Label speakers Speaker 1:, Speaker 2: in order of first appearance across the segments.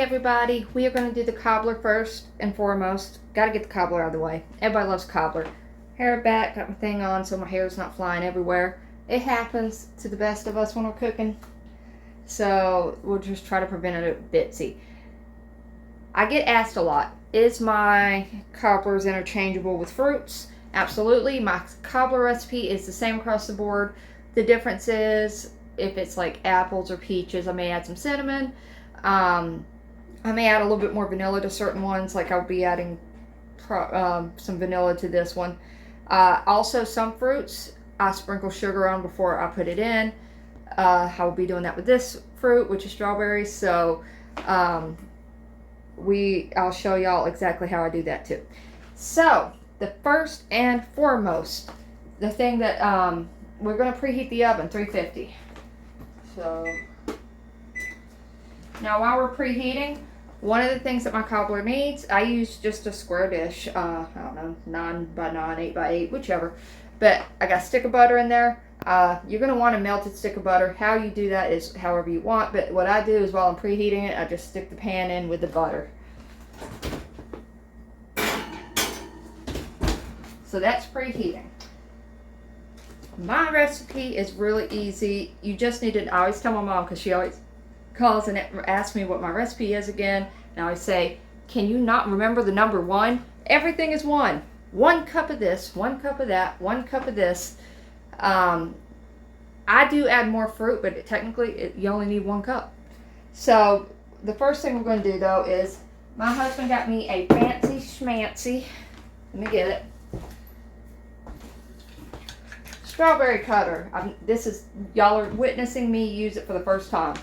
Speaker 1: everybody, we are going to do the cobbler first and foremost. Got to get the cobbler out of the way. Everybody loves cobbler. Hair back, got my thing on so my hair is not flying everywhere. It happens to the best of us when we're cooking. So we'll just try to prevent it a bitsy. I get asked a lot, is my cobblers interchangeable with fruits? Absolutely. My cobbler recipe is the same across the board. The difference is if it's like apples or peaches, I may add some cinnamon. I may add a little bit more vanilla to certain ones, like I'll be adding some vanilla to this one. Also, some fruits, I sprinkle sugar on before I put it in. I'll be doing that with this fruit, which is strawberries. So I'll show y'all exactly how I do that too. So the first and foremost, the thing that we're going to preheat the oven, 350. So now while we're preheating, one of the things that my cobbler needs, I use just a square dish, I don't know, 9 by 9, 8 by 8, whichever. But I got a stick of butter in there. You're going to want a melted stick of butter. How you do that is however you want. But what I do is while I'm preheating it, I just stick the pan in with the butter. So that's preheating. My recipe is really easy. You just need to, I always tell my mom, because she always calls and asks me what my recipe is again. And I always say, can you not remember the number 1? Everything is 1. 1 cup of this, 1 cup of that, 1 cup of this. I do add more fruit, but technically you only need 1 cup. So the first thing we're going to do though is, my husband got me a fancy schmancy, let me get it, strawberry cutter. Y'all are witnessing me use it for the first time.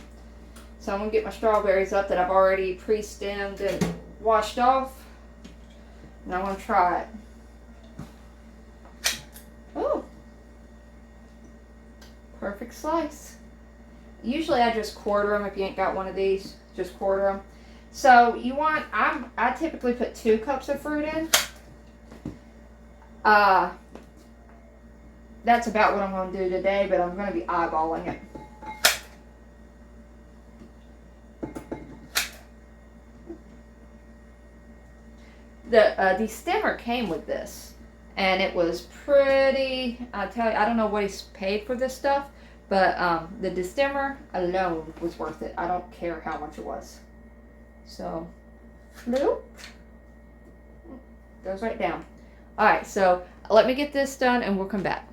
Speaker 1: So I'm going to get my strawberries up that I've already pre-stemmed and washed off. And I want to try it. Ooh. Perfect slice. Usually I just quarter them if you ain't got one of these. Just quarter them. So you want, I typically put 2 cups of fruit in. That's about what I'm going to do today, but I'm going to be eyeballing it. The stemmer came with this, and it was pretty, I tell you, I don't know what he's paid for this stuff, but the destemmer alone was worth it. I don't care how much it was. So, bloop, goes right down. Alright, so let me get this done and we'll come back.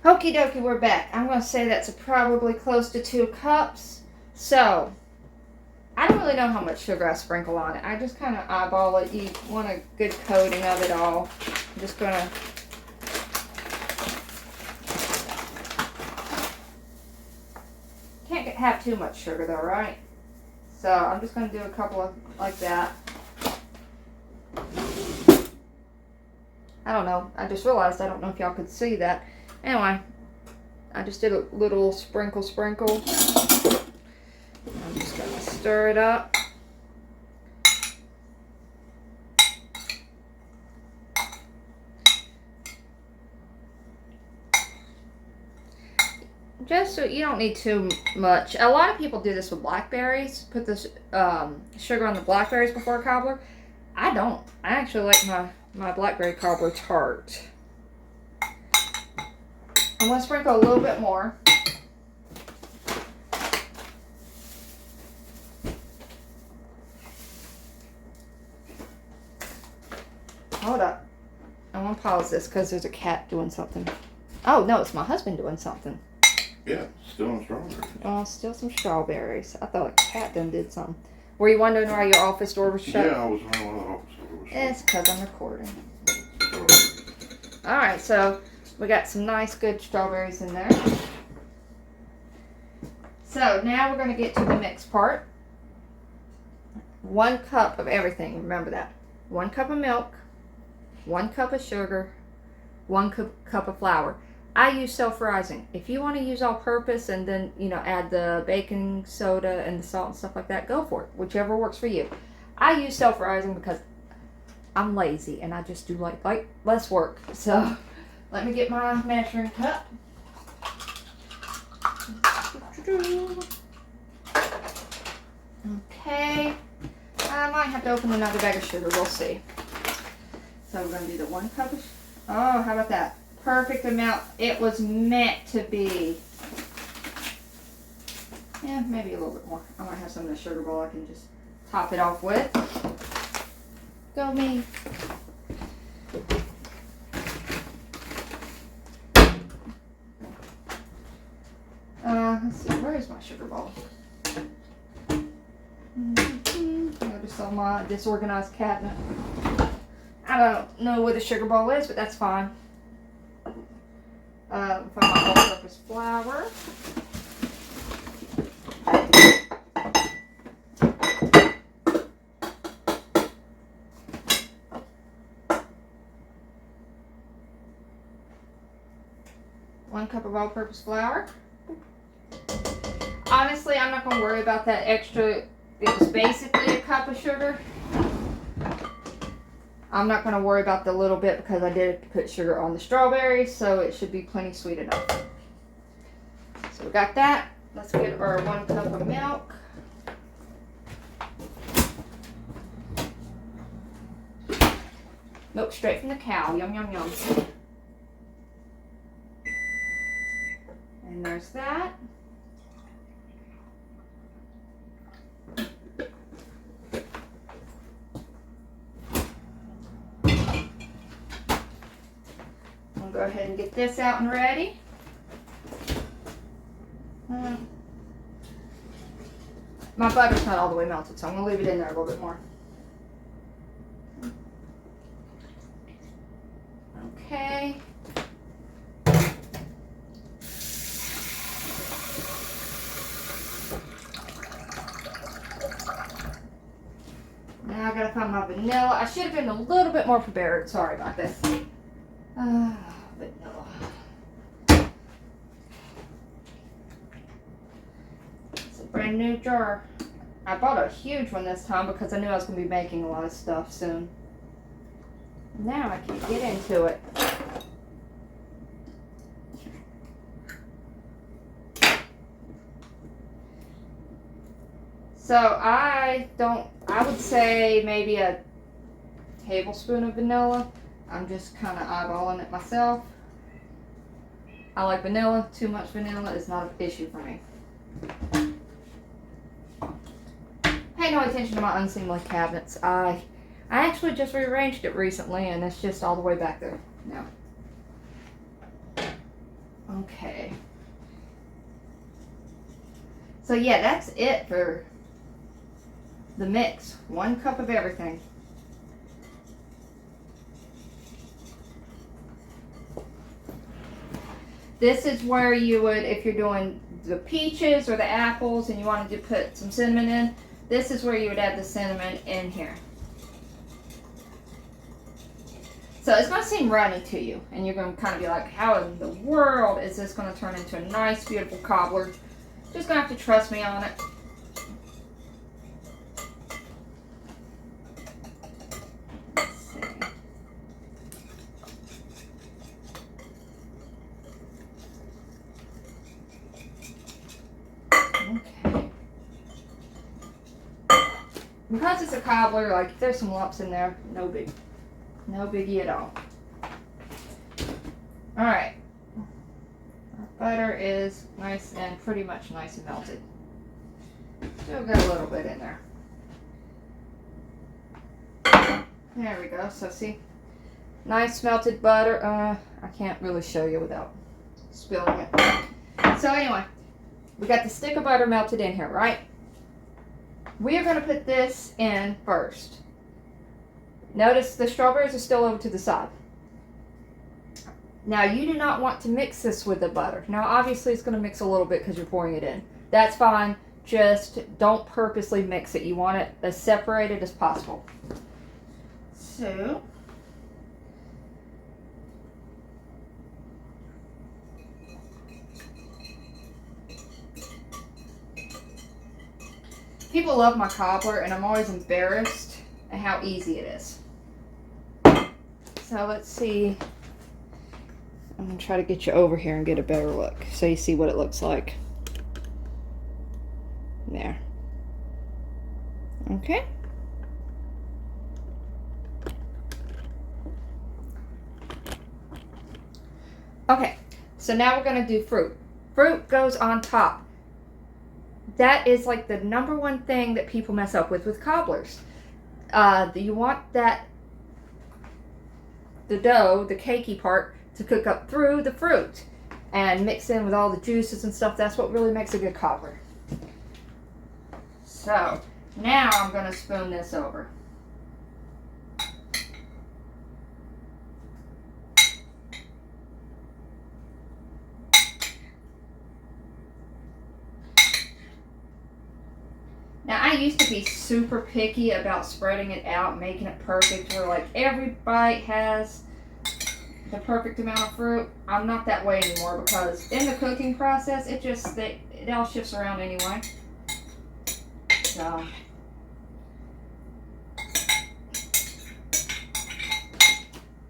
Speaker 1: Okie dokie, we're back. I'm going to say that's probably close to 2 cups. So, I don't really know how much sugar I sprinkle on it. I just kind of eyeball it. You want a good coating of it all. I'm just going to... Can't have too much sugar though, right? So, I'm just going to do a couple of like that. I don't know. I just realized I don't know if y'all could see that. Anyway, I just did a little sprinkle. I'm just going to stir it up. Just so you don't need too much. A lot of people do this with blackberries. Put this sugar on the blackberries before cobbler. I don't. I actually like my blackberry cobbler tart. I'm going to sprinkle a little bit more. Hold up. I'm going to pause this because there's a cat doing something. Oh, no, it's my husband doing something.
Speaker 2: Yeah, still strawberries.
Speaker 1: Oh, still some strawberries. I thought a cat done did something. Were you wondering why your office door was shut?
Speaker 2: Yeah, I was wondering why the office door was shut.
Speaker 1: It's because I'm recording. Alright, so we got some nice good strawberries in there. So now we're going to get to the mix part. 1 cup of everything, remember that. 1 cup of milk, 1 cup of sugar, 1 cup of flour. I use self-rising. If you want to use all-purpose and then, add the baking soda and the salt and stuff like that, go for it. Whichever works for you. I use self-rising because I'm lazy and I just do like less work. So let me get my measuring cup. okay. I might have to open another bag of sugar. We'll see. So we're going to do the 1 cup of oh, how about that? Perfect amount. It was meant to be. Yeah, maybe a little bit more. I might have some of the sugar bowl I can just top it off with. Go me. Let's see, where is my sugar bowl? Notice all my disorganized cabinet. I don't know where the sugar bowl is, but that's fine. For my all-purpose flour. One cup of all-purpose flour. Honestly, I'm not going to worry about that extra. It was basically a cup of sugar. I'm not going to worry about the little bit because I did put sugar on the strawberries, so it should be plenty sweet enough. So we got that. Let's get our 1 cup of milk. Milk straight from the cow. Yum, yum, yum. And there's that. I'll go ahead and get this out and ready. My butter's not all the way melted, so I'm going to leave it in there a little bit more. Okay. Now I gotta find my vanilla. I should have been a little bit more prepared. Sorry about this. Vanilla. It's a brand new jar. I bought a huge one this time because I knew I was going to be making a lot of stuff soon. Now I can get into it. So I would say maybe a tablespoon of vanilla. I'm just kind of eyeballing it myself. I like vanilla. Too much vanilla is not an issue for me. Pay no attention to my unseemly cabinets. I actually just rearranged it recently and it's just all the way back there now. Okay. So yeah, that's it for the mix. 1 cup of everything. This is where you would, if you're doing the peaches or the apples and you wanted to put some cinnamon in, this is where you would add the cinnamon in here. So it's going to seem runny to you, and you're going to kind of be like, how in the world is this going to turn into a nice, beautiful cobbler? Just going to have to trust me on it. Because it's a cobbler, like if there's some lumps in there, no biggie at all. All right, our butter is nice and pretty much nice and melted. Still got a little bit in there. There we go. So see, nice melted butter. I can't really show you without spilling it. So anyway, we got the stick of butter melted in here, right? We are going to put this in first. Notice the strawberries are still over to the side. Now you do not want to mix this with the butter. Now obviously it's going to mix a little bit because you're pouring it in. That's fine. Just don't purposely mix it. You want it as separated as possible. So people love my cobbler, and I'm always embarrassed at how easy it is. So let's see. I'm going to try to get you over here and get a better look so you see what it looks like. There. Okay. Okay, so now we're going to do fruit. Fruit goes on top. That is like the number one thing that people mess up with cobblers. You want the dough, the cakey part, to cook up through the fruit and mix in with all the juices and stuff. That's what really makes a good cobbler. So now I'm going to spoon this over. Now, I used to be super picky about spreading it out, making it perfect, where like every bite has the perfect amount of fruit. I'm not that way anymore because in the cooking process, it all shifts around anyway. So,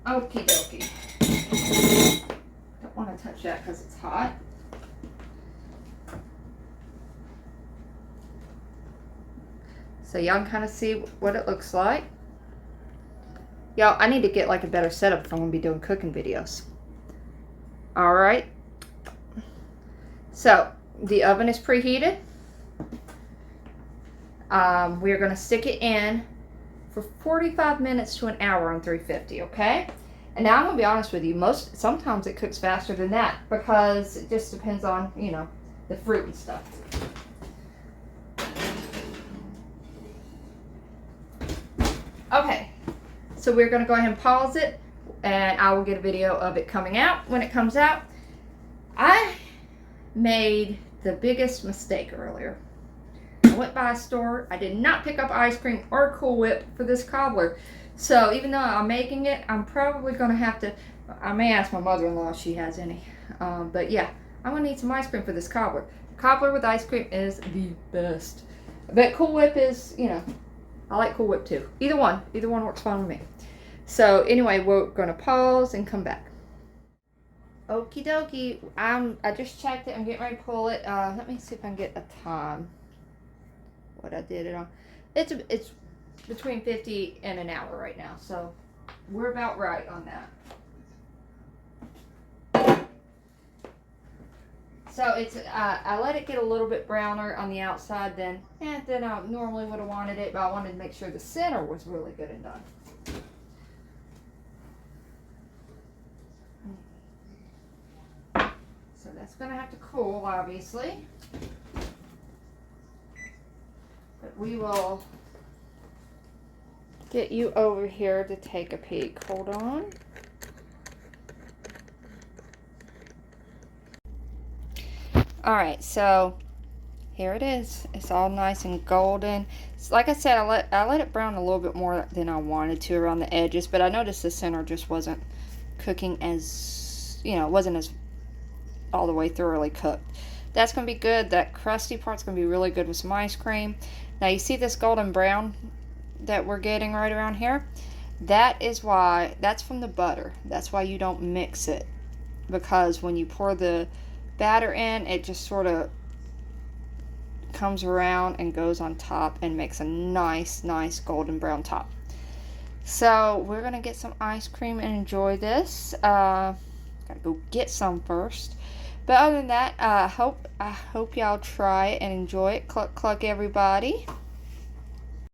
Speaker 1: okie dokie. Don't want to touch that because it's hot. So y'all can kind of see what it looks like. Y'all, I need to get like a better setup if I'm going to be doing cooking videos. Alright. So, the oven is preheated. We are going to stick it in for 45 minutes to an hour on 350, okay? And now I'm going to be honest with you, sometimes it cooks faster than that because it just depends on, you know, the fruit and stuff. Okay, so we're going to go ahead and pause it, and I will get a video of it coming out. When it comes out, I made the biggest mistake earlier. I went by a store. I did not pick up ice cream or Cool Whip for this cobbler. So even though I'm making it, I'm probably going to have to, I may ask my mother-in-law if she has any. But yeah, I'm going to need some ice cream for this cobbler. Cobbler with ice cream is the best. But Cool Whip is, you know, I like Cool Whip too. Either one works fine with me. So anyway, we're going to pause and come back. Okie dokie. I just checked it. I'm getting ready to pull it. Let me see if I can get a time. What I did it on. It's between 50 and an hour right now. So we're about right on that. So it's I let it get a little bit browner on the outside than I normally would have wanted it, but I wanted to make sure the center was really good and done. So that's going to have to cool, obviously. But we will get you over here to take a peek. Hold on. Alright, so here it is. It's all nice and golden. So like I said, I let it brown a little bit more than I wanted to around the edges, but I noticed the center just wasn't cooking as, you know, it wasn't as all the way thoroughly cooked. That's going to be good. That crusty part's going to be really good with some ice cream. Now you see this golden brown that we're getting right around here? That is why, that's from the butter. That's why you don't mix it. Because when you pour the batter in, it just sort of comes around and goes on top and makes a nice golden brown top. So we're gonna get some ice cream and enjoy this. Gotta go get some first, but other than that, I hope y'all try it and enjoy it. Cluck cluck everybody.